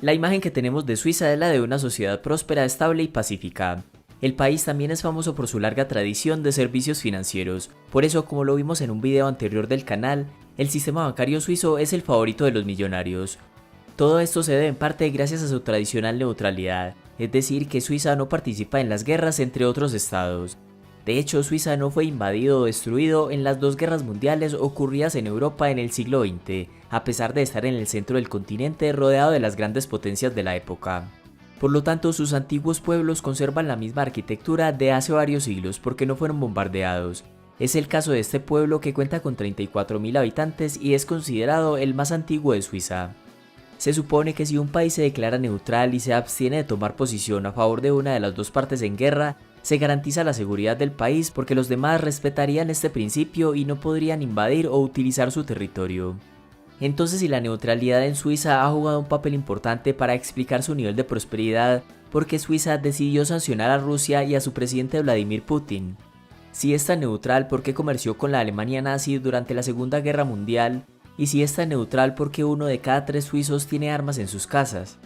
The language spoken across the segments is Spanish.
La imagen que tenemos de Suiza es la de una sociedad próspera, estable y pacífica. El país también es famoso por su larga tradición de servicios financieros, por eso, como lo vimos en un video anterior del canal, el sistema bancario suizo es el favorito de los millonarios. Todo esto se debe en parte gracias a su tradicional neutralidad, es decir, que Suiza no participa en las guerras entre otros estados. De hecho, Suiza no fue invadido o destruido en las dos guerras mundiales ocurridas en Europa en el siglo XX, a pesar de estar en el centro del continente rodeado de las grandes potencias de la época. Por lo tanto, sus antiguos pueblos conservan la misma arquitectura de hace varios siglos porque no fueron bombardeados. Es el caso de este pueblo que cuenta con 34.000 habitantes y es considerado el más antiguo de Suiza. Se supone que si un país se declara neutral y se abstiene de tomar posición a favor de una de las dos partes en guerra, se garantiza la seguridad del país porque los demás respetarían este principio y no podrían invadir o utilizar su territorio. Entonces, si la neutralidad en Suiza ha jugado un papel importante para explicar su nivel de prosperidad, ¿por qué Suiza decidió sancionar a Rusia y a su presidente Vladimir Putin? Si es tan neutral, ¿por qué comerció con la Alemania nazi durante la Segunda Guerra Mundial? Y si es tan neutral, ¿por qué 1 de cada 3 suizos tiene armas en sus casas?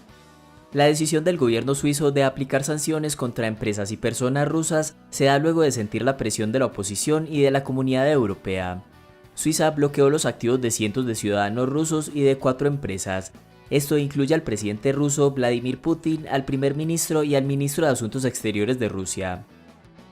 La decisión del gobierno suizo de aplicar sanciones contra empresas y personas rusas se da luego de sentir la presión de la oposición y de la comunidad europea. Suiza bloqueó los activos de cientos de ciudadanos rusos y de 4 empresas. Esto incluye al presidente ruso Vladimir Putin, al primer ministro y al ministro de Asuntos Exteriores de Rusia.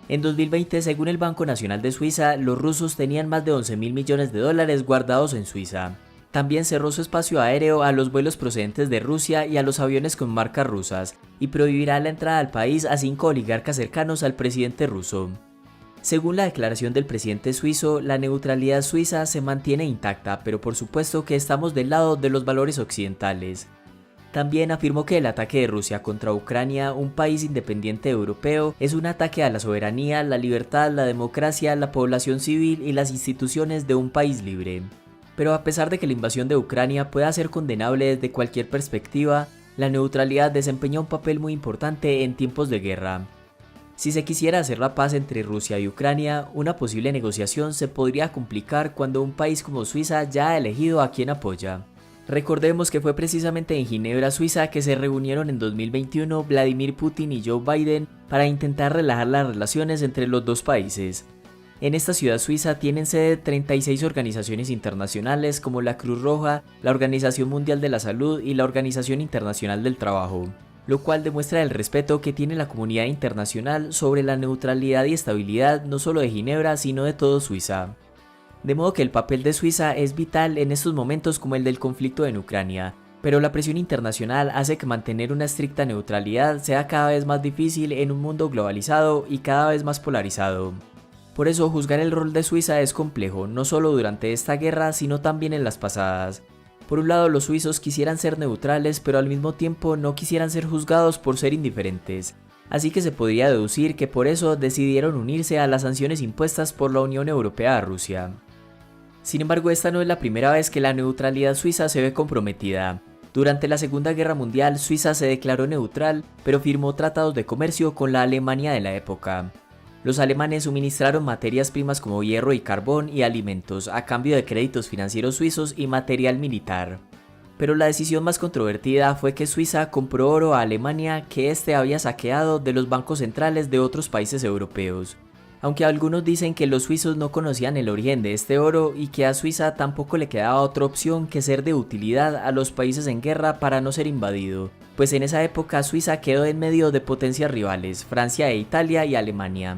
En 2020, según el Banco Nacional de Suiza, los rusos tenían más de 11.000 millones de dólares guardados en Suiza. También cerró su espacio aéreo a los vuelos procedentes de Rusia y a los aviones con marcas rusas, y prohibirá la entrada al país a 5 oligarcas cercanos al presidente ruso. Según la declaración del presidente suizo, la neutralidad suiza se mantiene intacta, pero por supuesto que estamos del lado de los valores occidentales. También afirmó que el ataque de Rusia contra Ucrania, un país independiente europeo, es un ataque a la soberanía, la libertad, la democracia, la población civil y las instituciones de un país libre. Pero a pesar de que la invasión de Ucrania pueda ser condenable desde cualquier perspectiva, la neutralidad desempeña un papel muy importante en tiempos de guerra. Si se quisiera hacer la paz entre Rusia y Ucrania, una posible negociación se podría complicar cuando un país como Suiza ya ha elegido a quien apoya. Recordemos que fue precisamente en Ginebra, Suiza, que se reunieron en 2021 Vladimir Putin y Joe Biden para intentar relajar las relaciones entre los dos países. En esta ciudad suiza tienen sede 36 organizaciones internacionales como la Cruz Roja, la Organización Mundial de la Salud y la Organización Internacional del Trabajo, lo cual demuestra el respeto que tiene la comunidad internacional sobre la neutralidad y estabilidad no solo de Ginebra sino de todo Suiza. De modo que el papel de Suiza es vital en estos momentos como el del conflicto en Ucrania, pero la presión internacional hace que mantener una estricta neutralidad sea cada vez más difícil en un mundo globalizado y cada vez más polarizado. Por eso juzgar el rol de Suiza es complejo, no solo durante esta guerra, sino también en las pasadas. Por un lado, los suizos quisieran ser neutrales, pero al mismo tiempo no quisieran ser juzgados por ser indiferentes. Así que se podría deducir que por eso decidieron unirse a las sanciones impuestas por la Unión Europea a Rusia. Sin embargo, esta no es la primera vez que la neutralidad suiza se ve comprometida. Durante la Segunda Guerra Mundial, Suiza se declaró neutral, pero firmó tratados de comercio con la Alemania de la época. Los alemanes suministraron materias primas como hierro y carbón y alimentos a cambio de créditos financieros suizos y material militar. Pero la decisión más controvertida fue que Suiza compró oro a Alemania que éste había saqueado de los bancos centrales de otros países europeos. Aunque algunos dicen que los suizos no conocían el origen de este oro y que a Suiza tampoco le quedaba otra opción que ser de utilidad a los países en guerra para no ser invadido, pues en esa época Suiza quedó en medio de potencias rivales, Francia e Italia y Alemania.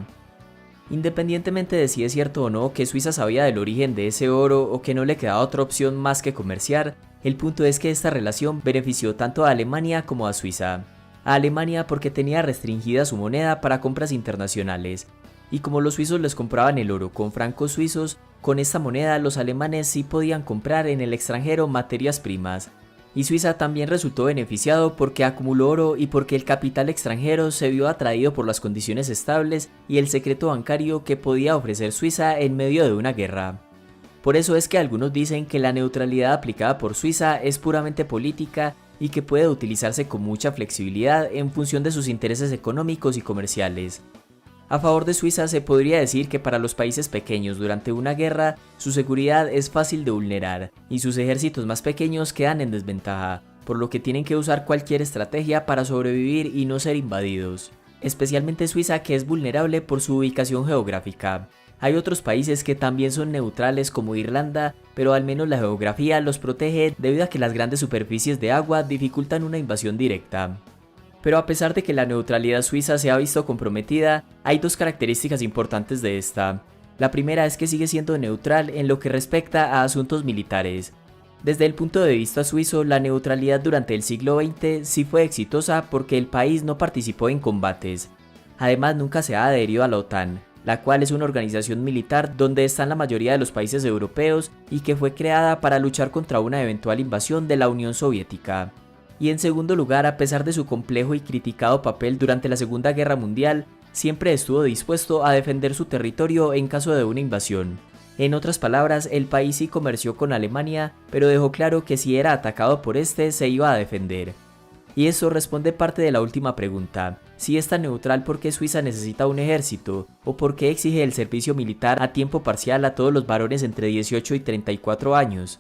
Independientemente de si es cierto o no que Suiza sabía del origen de ese oro o que no le quedaba otra opción más que comerciar, el punto es que esta relación benefició tanto a Alemania como a Suiza. A Alemania porque tenía restringida su moneda para compras internacionales, y como los suizos les compraban el oro con francos suizos, con esta moneda los alemanes sí podían comprar en el extranjero materias primas. Y Suiza también resultó beneficiado porque acumuló oro y porque el capital extranjero se vio atraído por las condiciones estables y el secreto bancario que podía ofrecer Suiza en medio de una guerra. Por eso es que algunos dicen que la neutralidad aplicada por Suiza es puramente política y que puede utilizarse con mucha flexibilidad en función de sus intereses económicos y comerciales. A favor de Suiza se podría decir que para los países pequeños durante una guerra, su seguridad es fácil de vulnerar y sus ejércitos más pequeños quedan en desventaja, por lo que tienen que usar cualquier estrategia para sobrevivir y no ser invadidos, especialmente Suiza, que es vulnerable por su ubicación geográfica. Hay otros países que también son neutrales como Irlanda, pero al menos la geografía los protege debido a que las grandes superficies de agua dificultan una invasión directa. Pero a pesar de que la neutralidad suiza se ha visto comprometida, hay dos características importantes de esta. La primera es que sigue siendo neutral en lo que respecta a asuntos militares. Desde el punto de vista suizo, la neutralidad durante el siglo XX sí fue exitosa porque el país no participó en combates. Además, nunca se ha adherido a la OTAN, la cual es una organización militar donde están la mayoría de los países europeos y que fue creada para luchar contra una eventual invasión de la Unión Soviética. Y en segundo lugar, a pesar de su complejo y criticado papel durante la Segunda Guerra Mundial, siempre estuvo dispuesto a defender su territorio en caso de una invasión. En otras palabras, el país sí comerció con Alemania, pero dejó claro que si era atacado por este, se iba a defender. Y eso responde parte de la última pregunta: si es tan neutral, ¿por qué Suiza necesita un ejército? ¿O por qué exige el servicio militar a tiempo parcial a todos los varones entre 18 y 34 años?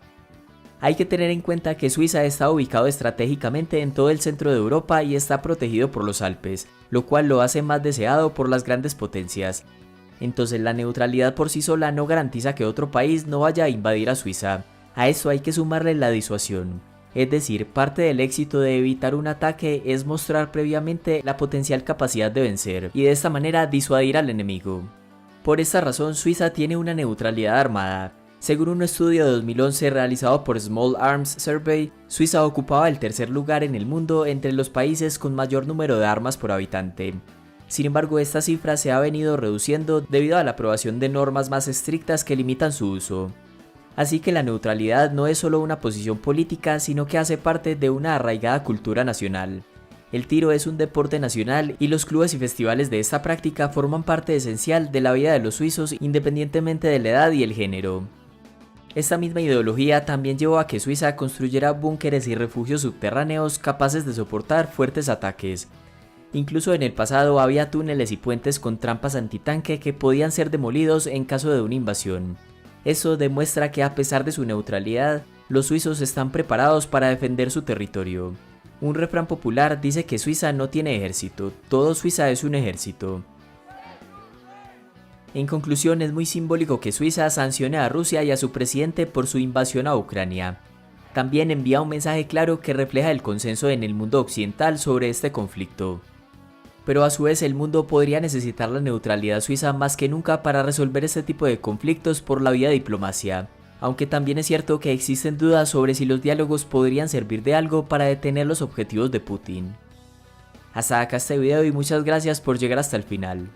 Hay que tener en cuenta que Suiza está ubicado estratégicamente en todo el centro de Europa y está protegido por los Alpes, lo cual lo hace más deseado por las grandes potencias. Entonces la neutralidad por sí sola no garantiza que otro país no vaya a invadir a Suiza. A eso hay que sumarle la disuasión. Es decir, parte del éxito de evitar un ataque es mostrar previamente la potencial capacidad de vencer y de esta manera disuadir al enemigo. Por esta razón, Suiza tiene una neutralidad armada. Según un estudio de 2011 realizado por Small Arms Survey, Suiza ocupaba el tercer lugar en el mundo entre los países con mayor número de armas por habitante. Sin embargo, esta cifra se ha venido reduciendo debido a la aprobación de normas más estrictas que limitan su uso. Así que la neutralidad no es solo una posición política, sino que hace parte de una arraigada cultura nacional. El tiro es un deporte nacional y los clubes y festivales de esta práctica forman parte esencial de la vida de los suizos independientemente de la edad y el género. Esta misma ideología también llevó a que Suiza construyera búnkeres y refugios subterráneos capaces de soportar fuertes ataques. Incluso en el pasado había túneles y puentes con trampas antitanque que podían ser demolidos en caso de una invasión. Eso demuestra que a pesar de su neutralidad, los suizos están preparados para defender su territorio. Un refrán popular dice que Suiza no tiene ejército, todo Suiza es un ejército. En conclusión, es muy simbólico que Suiza sancione a Rusia y a su presidente por su invasión a Ucrania. También envía un mensaje claro que refleja el consenso en el mundo occidental sobre este conflicto. Pero a su vez el mundo podría necesitar la neutralidad suiza más que nunca para resolver este tipo de conflictos por la vía diplomacia, aunque también es cierto que existen dudas sobre si los diálogos podrían servir de algo para detener los objetivos de Putin. Hasta acá este video y muchas gracias por llegar hasta el final.